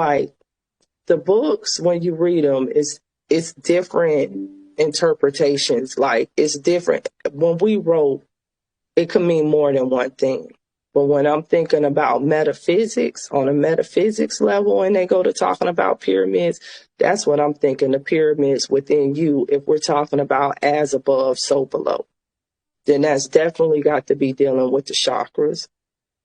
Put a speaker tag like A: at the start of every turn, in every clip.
A: like the books, when you read them, it's different interpretations. Like it's different. When we wrote, it could mean more than one thing. But when I'm thinking about metaphysics, on a metaphysics level, and they go to talking about pyramids, that's what I'm thinking, the pyramids within you. If we're talking about as above, so below, then that's definitely got to be dealing with the chakras,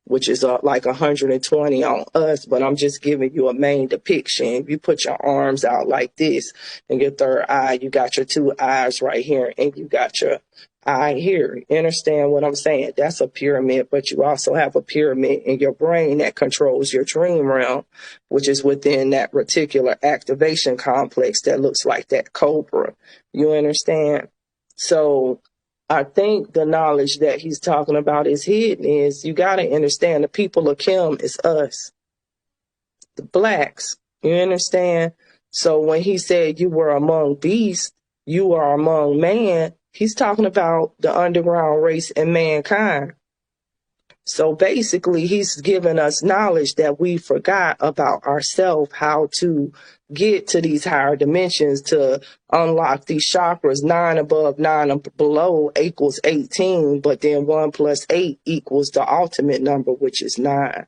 A: which is like 120 on us, but I'm just giving you a main depiction. If you put your arms out like this and your third eye, you got your two eyes right here and you got your eye here. You understand what I'm saying? That's a pyramid, but you also have a pyramid in your brain that controls your dream realm, which is within that reticular activation complex that looks like that cobra. You understand? So I think the knowledge that he's talking about is hidden is you got to understand the people of Kim is us, the blacks. You understand? So when he said you were among beasts, you are among man, he's talking about the underground race and mankind. So basically, he's given us knowledge that we forgot about ourselves, how to get to these higher dimensions to unlock these chakras. 9 above, 9 below equals 18, but then 1 plus 8 equals the ultimate number, which is 9.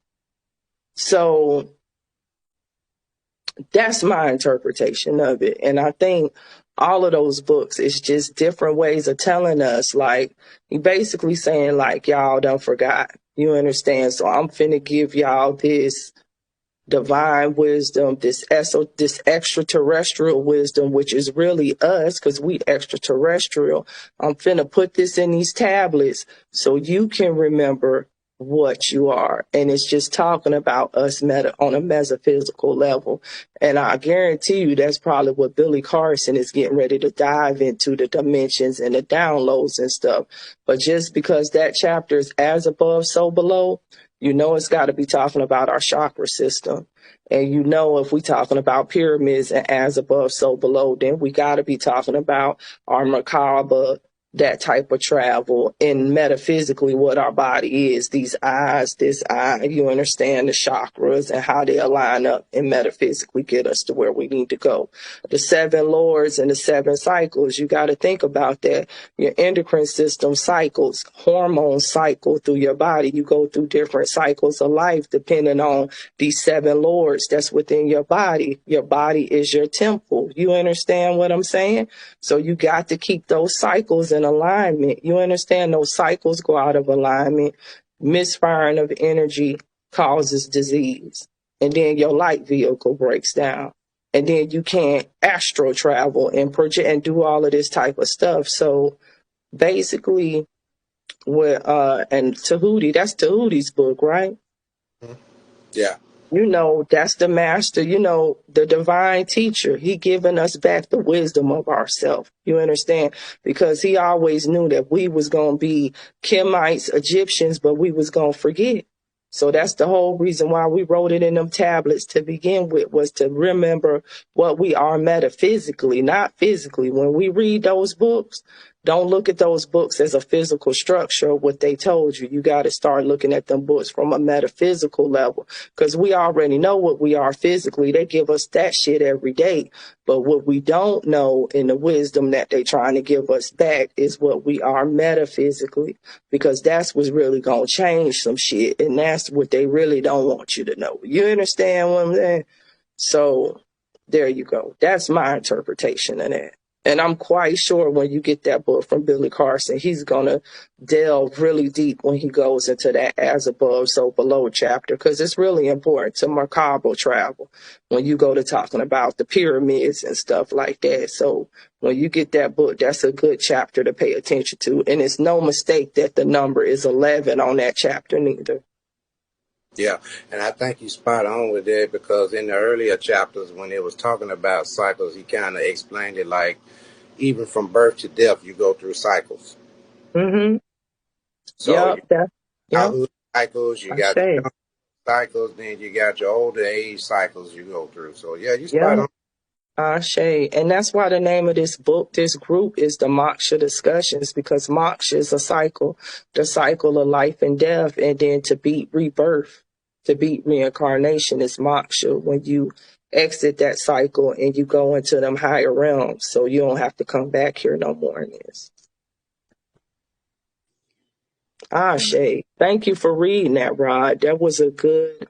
A: So that's my interpretation of it. And I think all of those books is just different ways of telling us, like, he basically saying, like, y'all done forgot. You understand? So I'm finna give y'all this divine wisdom, this extraterrestrial wisdom, which is really us, because we extraterrestrial. I'm finna put this in these tablets so you can remember what you are. And it's just talking about us on a metaphysical level. And I guarantee you that's probably what Billy Carson is getting ready to dive into, the dimensions and the downloads and stuff. But just because that chapter is as above, so below, you know it's got to be talking about our chakra system. And you know if we're talking about pyramids and as above, so below, then we got to be talking about our macabre, that type of travel, and metaphysically what our body is, these eyes, this eye, you understand the chakras and how they align up and metaphysically get us to where we need to go. The 7 lords and the 7 cycles, you got to think about that. Your endocrine system cycles, hormones cycle through your body. You go through different cycles of life depending on these 7 lords that's within your body. Your body is your temple. You understand what I'm saying? So you got to keep those cycles in alignment. You understand? Those cycles go out of alignment. Misfiring of energy causes disease. And then your light vehicle breaks down. And then you can't astro travel and project and do all of this type of stuff. So basically, and Tahuti, that's Tahuti's book, right?
B: Yeah.
A: You know, that's the master, you know, the divine teacher. He giving us back the wisdom of ourselves. You understand? Because he always knew that we was going to be Kemites, Egyptians, but we was going to forget. So that's the whole reason why we wrote it in them tablets to begin with, was to remember what we are metaphysically, not physically. When we read those books, don't look at those books as a physical structure of what they told you. You got to start looking at them books from a metaphysical level, because we already know what we are physically. They give us that shit every day. But what we don't know in the wisdom that they're trying to give us back is what we are metaphysically, because that's what's really going to change some shit. And that's what they really don't want you to know. You understand what I'm saying? So there you go. That's my interpretation of that. And I'm quite sure when you get that book from Billy Carson, he's going to delve really deep when he goes into that as above, so below chapter, because it's really important to macabre travel when you go to talking about the pyramids and stuff like that. So when you get that book, that's a good chapter to pay attention to. And it's no mistake that the number is 11 on that chapter neither.
B: Yeah, and I think you spot on with that, because in the earlier chapters when it was talking about cycles, he kind of explained it like even from birth to death, you go through cycles.
A: Mm-hmm.
B: So
A: Yep.
B: childhood cycles, you got your
A: Okay.
B: young cycles, then you got your older age cycles you go through. So yeah, you spot
A: Yeah.
B: on.
A: Ashe. And that's why the name of this book, this group, is the Moksha Discussions, because Moksha is a cycle, the cycle of life and death, and then to beat rebirth. to beat reincarnation is moksha, when you exit that cycle and you go into them higher realms, so you don't have to come back here no more in this. Shay, thank you for reading that, Rod. That was a good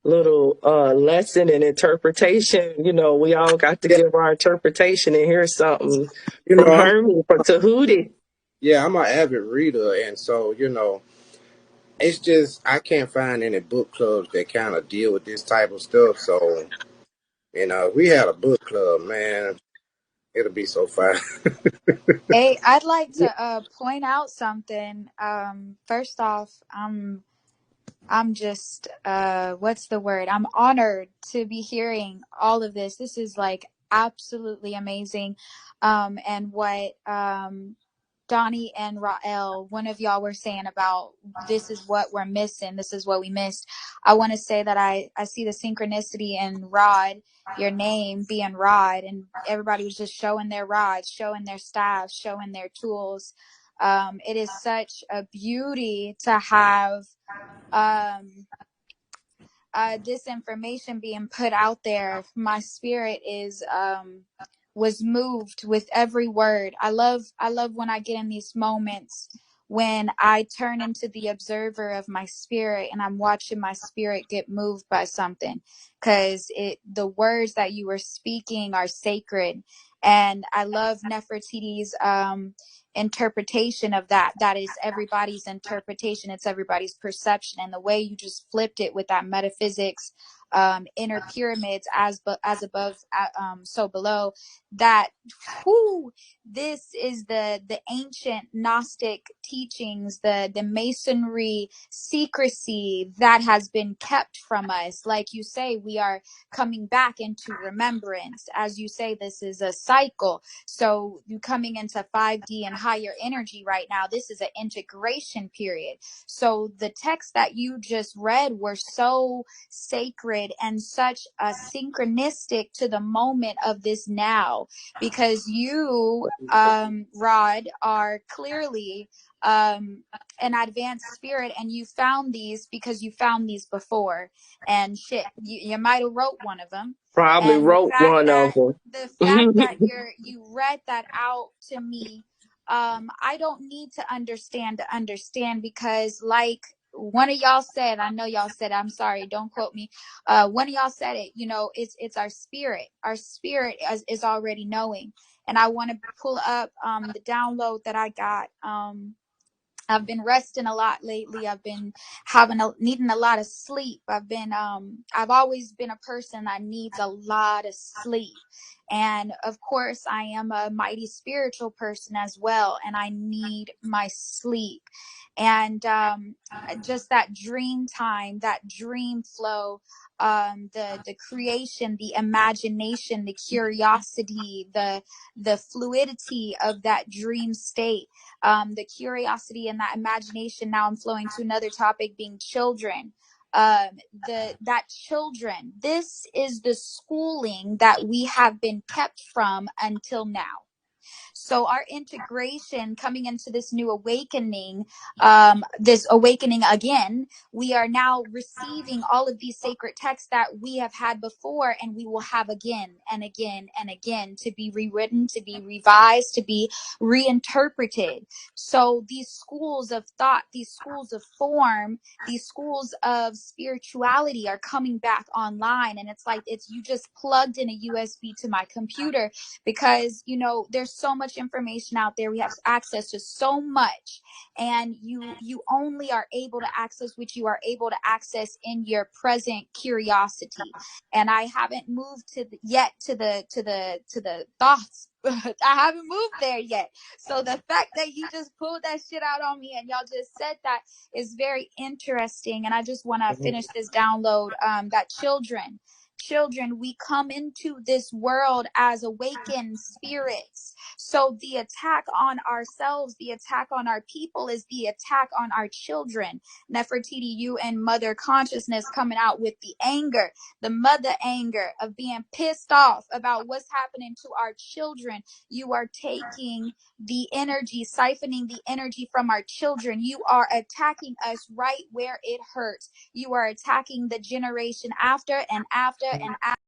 A: little lesson in interpretation. You know, we all got to
B: Yeah,
A: give our interpretation, and here's something
B: you
A: from
B: know, I'm
A: Hermie for Tahuti.
B: yeah, I'm an avid reader, and so it's just I can't find any book clubs that kind of deal with this type of stuff. So if we had a book club, man, it'll be so fun.
C: Hey, I'd like to point out something. First off, I'm just what's the word? I'm honored to be hearing all of this. This is like absolutely amazing. And what Donnie and Rael, one of y'all were saying about this is what we're missing. This is what we missed. I want to say that I see the synchronicity in Rod, your name being Rod, and everybody was just showing their rods, showing their staffs, showing their tools. It is such a beauty to have um, this information being put out there. My spirit is was moved with every word. I love when I get in these moments when I turn into the observer of my spirit and I'm watching my spirit get moved by something, because the words that you were speaking are sacred. And I love Nefertiti's interpretation of that is everybody's interpretation, it's everybody's perception, and the way you just flipped it with that metaphysics, inner pyramids, as above, so below, that whoo, this is the ancient Gnostic teachings, the masonry secrecy that has been kept from us. Like you say, we are coming back into remembrance. As you say, this is a cycle. So you coming into 5D and higher energy right now, this is an integration period. So the texts that you just read were so sacred and such a synchronistic to the moment of this now, because you, Rod, are clearly an advanced spirit, and you found these because you found these before. And shit, you might have wrote one of them.
A: Probably
C: And the
A: wrote
C: fact
A: one of
C: that
A: them.
C: you read that out to me, I don't need to understand, because like one of y'all said, I know y'all said, I'm sorry, don't quote me, one of y'all said it, it's our spirit is already knowing. And I want to pull up the download that I got. I've been resting a lot lately. I've been needing a lot of sleep. I've always been a person that needs a lot of sleep. And of course, I am a mighty spiritual person as well, and I need my sleep. And just that dream time, that dream flow, the creation, the imagination, the curiosity, the fluidity of that dream state, the curiosity and that imagination. Now I'm flowing to another topic, being children. That children, this is the schooling that we have been kept from until now. So our integration coming into this new awakening, this awakening again, we are now receiving all of these sacred texts that we have had before, and we will have again and again and again, to be rewritten, to be revised, to be reinterpreted. So these schools of thought, these schools of form, these schools of spirituality are coming back online. And it's like you just plugged in a USB to my computer, because there's so much information out there. We have access to so much, and you only are able to access what you are able to access in your present curiosity. And I haven't moved yet to the thoughts. I haven't moved there yet. So the fact that you just pulled that shit out on me and y'all just said that is very interesting. And I just want to finish this download, that children, we come into this world as awakened spirits, So the attack on ourselves, the attack on our people is the attack on our children. Nefertiti, you and mother consciousness coming out with the anger, the mother anger of being pissed off about what's happening to our children. You are taking the energy, siphoning the energy from our children. You are attacking us right where it hurts. You are attacking the generation after and after and after